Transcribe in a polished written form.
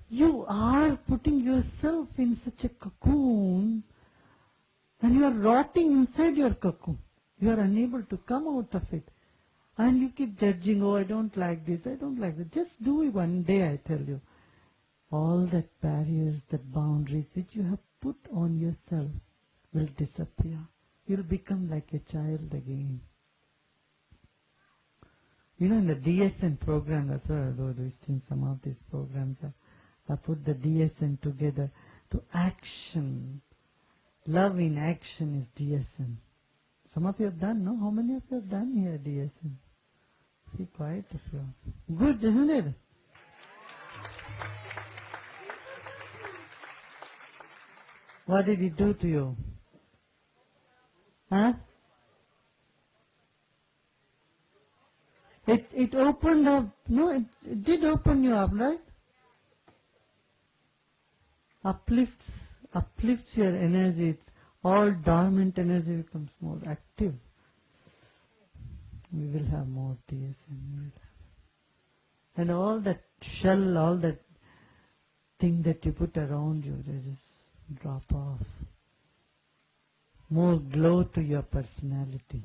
You are putting yourself in such a cocoon and you are rotting inside your cocoon. You are unable to come out of it. And you keep judging, oh, I don't like this, I don't like that. Just do it one day, I tell you. All that barriers, that boundaries which you have put on yourself will disappear. You'll become like a child again. You know, in the DSN program, that's why I was visiting some of these programs. I put the DSN together to action. Love in action is DSN. Some of you have done, no? How many of you have done here DSN? See, quite a few. Good, isn't it? What did it do to you? Huh? It opened up, no, it did open you up, right? Uplifts your energy. It's all dormant energy becomes more active. We will have more DSN. And all that shell, all that thing that you put around you, they just drop off. More glow to your personality.